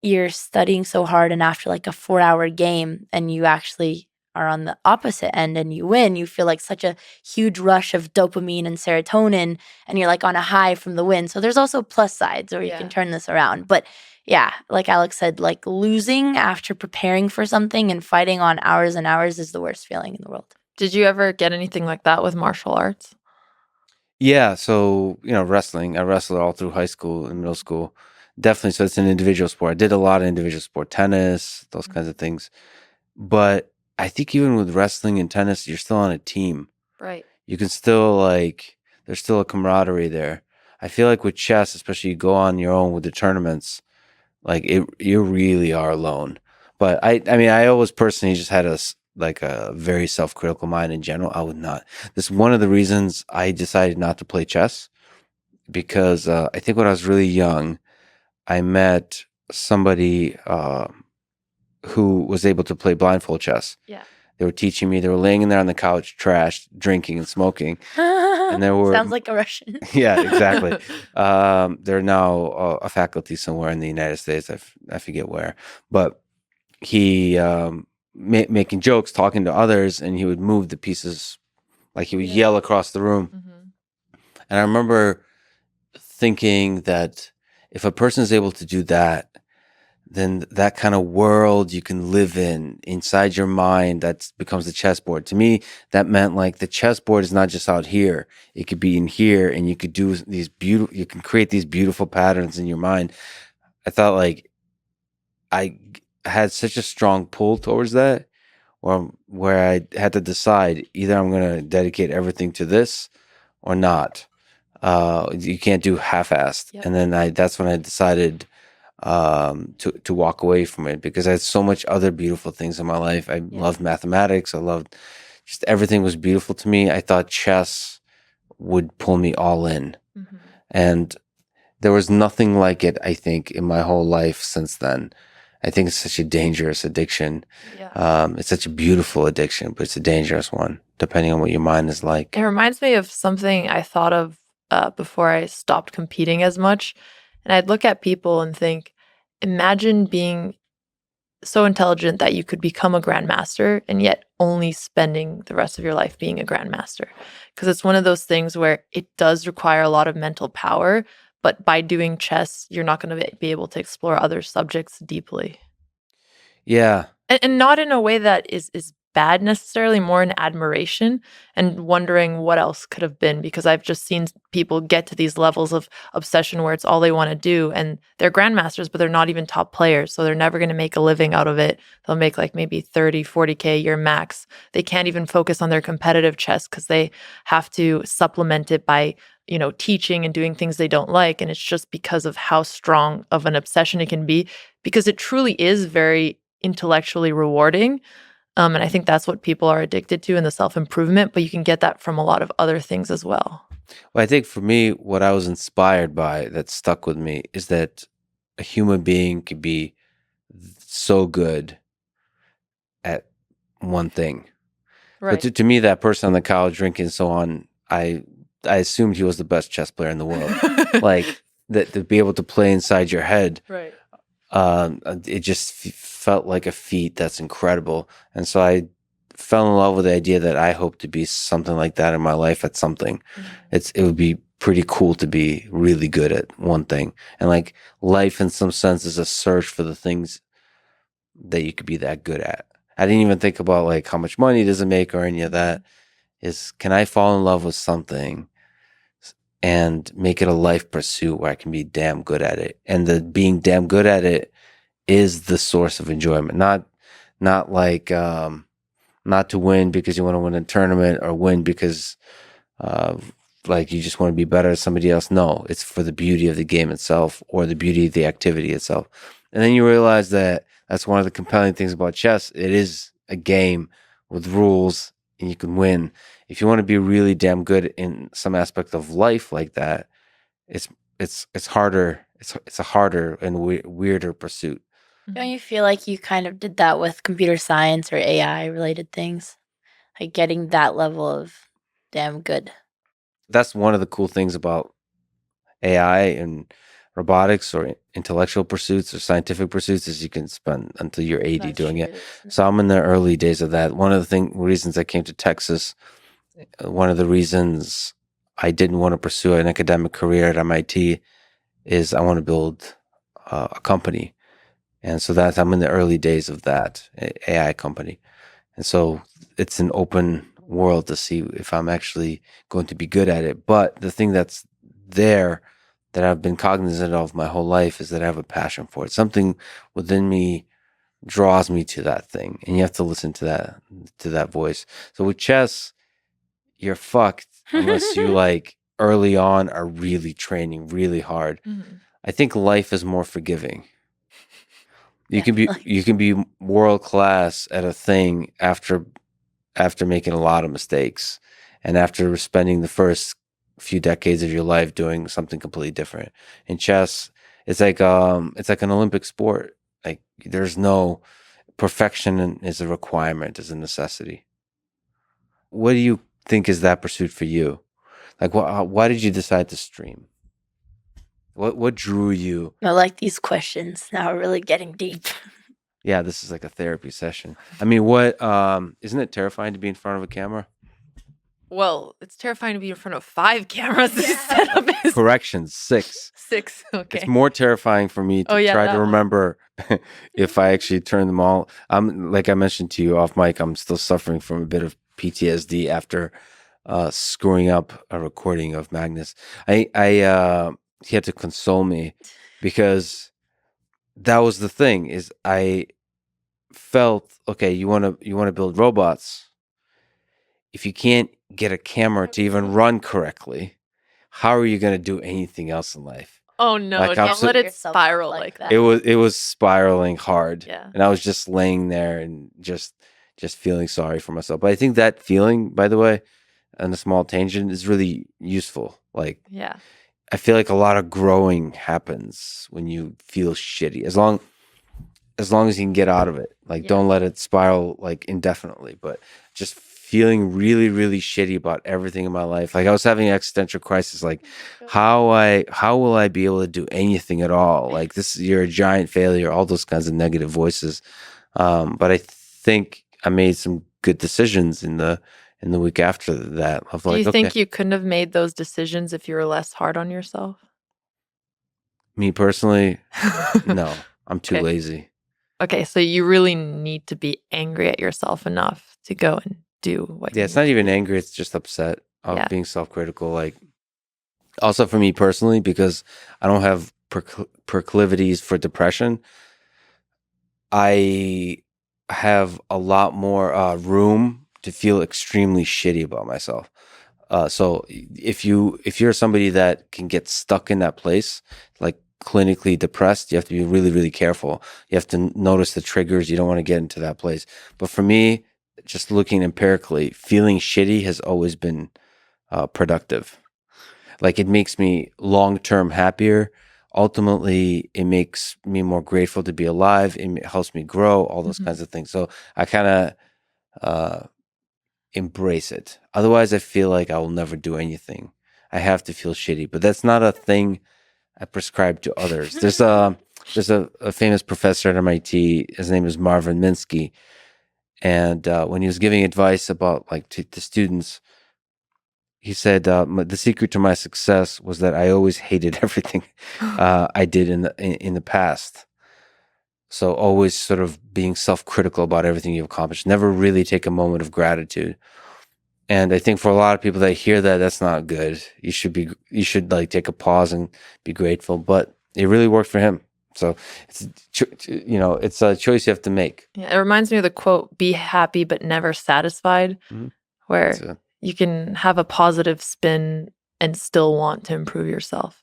you're studying so hard and after like a 4-hour game and you actually are on the opposite end and you win, you feel like such a huge rush of dopamine and serotonin and you're like on a high from the win. So there's also plus sides or you can turn this around. But yeah, like Alex said, like losing after preparing for something and fighting on hours and hours is the worst feeling in the world. Did you ever get anything like that with martial arts? Yeah, so wrestling. I wrestled all through high school and middle school. Definitely, so it's an individual sport. I did a lot of individual sport, tennis, those kinds of things. But I think even with wrestling and tennis, you're still on a team. Right. You can still there's still a camaraderie there. I feel like with chess, especially you go on your own with the tournaments, like you really are alone. But I mean, I always personally just had a very self-critical mind in general. I would not. This is one of the reasons I decided not to play chess because I think when I was really young, I met somebody who was able to play blindfold chess. Yeah. They were teaching me. They were laying in there on the couch, trashed, drinking and smoking. And there were Sounds like a Russian. yeah, exactly. They're now a faculty somewhere in the United States. I forget where, but he making jokes, talking to others, and he would move the pieces, like he would yell across the room. And I remember thinking that if a person is able to do that, then that kind of world you can live inside your mind, that becomes the chessboard. To me, that meant like the chessboard is not just out here. It could be in here, and you could do you can create these beautiful patterns in your mind. I thought like I had such a strong pull towards that, where I had to decide either I'm going to dedicate everything to this or not. You can't do half-assed. Yep. And then that's when I decided to walk away from it, because I had so much other beautiful things in my life. I loved mathematics. I loved just everything was beautiful to me. I thought chess would pull me all in. And there was nothing like it, I think, in my whole life since then. I think it's such a dangerous addiction. It's such a beautiful addiction, but it's a dangerous one, depending on what your mind is like. It reminds me of something I thought of before I stopped competing as much. And I'd look at people and think, imagine being so intelligent that you could become a grandmaster and yet only spending the rest of your life being a grandmaster. Because it's one of those things where it does require a lot of mental power, but by doing chess, you're not going to be able to explore other subjects deeply. Yeah. And not in a way that is bad necessarily, more in admiration and wondering what else could have been, because I've just seen people get to these levels of obsession where it's all they want to do, and they're grandmasters, but they're not even top players, so they're never going to make a living out of it. They'll make like maybe 30, 40K a year max. They can't even focus on their competitive chess because they have to supplement it by teaching and doing things they don't like. And it's just because of how strong of an obsession it can be, because it truly is very intellectually rewarding. And I think that's what people are addicted to in the self-improvement, but you can get that from a lot of other things as well. Well, I think for me, what I was inspired by that stuck with me is that a human being could be so good at one thing. Right. But to me, that person on the couch drinking and so on, I assumed he was the best chess player in the world. Like that, to be able to play inside your head. Right. It just felt like a feat that's incredible. And so I fell in love with the idea that I hope to be something like that in my life at something. It would be pretty cool to be really good at one thing. And like life in some sense is a search for the things that you could be that good at. I didn't even think about like how much money does it make or any of that. Can I fall in love with something and make it a life pursuit where I can be damn good at it? And the being damn good at it is the source of enjoyment. Not like not to win because you want to win a tournament or win because like you just want to be better at somebody else. No, it's for the beauty of the game itself or the beauty of the activity itself. And then you realize that that's one of the compelling things about chess. It is a game with rules and you can win. If you want to be really damn good in some aspect of life like that, it's harder. It's a harder and weirder pursuit. Don't you feel like you kind of did that with computer science or AI related things? Like getting that level of damn good. That's one of the cool things about AI and robotics or intellectual pursuits or scientific pursuits is you can spend until you're 80 That's doing it. true. So I'm in the early days of that. One of the reasons I came to Texas, one of the reasons I didn't want to pursue an academic career at MIT is I want to build a company. And so I'm in the early days of that AI company. And so it's an open world to see if I'm actually going to be good at it. But the thing that's there that I've been cognizant of my whole life is that I have a passion for it. Something within me draws me to that thing. And you have to listen to that voice. So with chess, you're fucked unless you like early on are really training really hard. Mhm. I think life is more forgiving. You Definitely. can be world class at a thing after making a lot of mistakes and after spending the first few decades of your life doing something completely different. In chess, it's like an Olympic sport. Like there's no perfection is a requirement, is a necessity. What do you think is that pursuit for you? Like why did you decide to stream? What drew you? I like these questions. Now we're really getting deep. Yeah, this is like a therapy session. I mean, what isn't it terrifying to be in front of a camera? Well, it's terrifying to be in front of 5 cameras. This Yeah. setup is Correction, 6. 6. It's Okay. more terrifying for me to Oh, yeah, try to that one. remember if I actually turn them all. I'm like I mentioned to you off mic, I'm still suffering from a bit of PTSD after screwing up a recording of Magnus. He had to console me because that was the thing is I felt okay, you want to build robots. If you can't get a camera to even run correctly, how are you going to do anything else in life? Oh, no. Like, Don't I'm let it Yourself spiral like like that. that. it was spiraling hard. Yeah. And I was just laying there and just feeling sorry for myself. But I think that feeling, by the way, on a small tangent, is really useful. Like Yeah. I feel like a lot of growing happens when you feel shitty. As long as you can get out of it. Like Yeah. don't let it spiral like indefinitely. But just feeling really, really shitty about everything in my life. Like I was having an existential crisis, like how will I be able to do anything at all? Like you're a giant failure, all those kinds of negative voices. But I think I made some good decisions in the week after that. Of Do like, you okay, think you couldn't have made those decisions if you were less hard on yourself? me personally, no, I'm too Okay. lazy. Okay, so you really need to be angry at yourself enough to go and do what Yeah, you it's need not to even do. anger, it's just upset of Yeah. being self-critical. Like also for me personally, because I don't have proclivities for depression, I have a lot more room to feel extremely shitty about myself. So if you're somebody that can get stuck in that place, like clinically depressed, you have to be really, really careful. You have to notice the triggers. You don't want to get into that place. But for me, just looking empirically, feeling shitty has always been productive. Like it makes me long-term happier. Ultimately, it makes me more grateful to be alive. It helps me grow, all those kinds of things. So I kind of embrace it. Otherwise, I feel like I will never do anything. I have to feel shitty, but that's not a thing I prescribe to others. There's a famous professor at MIT. His name is Marvin Minsky, and when he was giving advice about like to students, he said the secret to my success was that I always hated everything I did in the past. So always sort of being self-critical about everything you've accomplished. Never really take a moment of gratitude. And I think for a lot of people that hear that, that's not good. You should like take a pause and be grateful. But it really worked for him. So it's a choice you have to make. Yeah, it reminds me of the quote, "Be happy but never satisfied," Mhm. where That's it. you can have a positive spin and still want to improve yourself.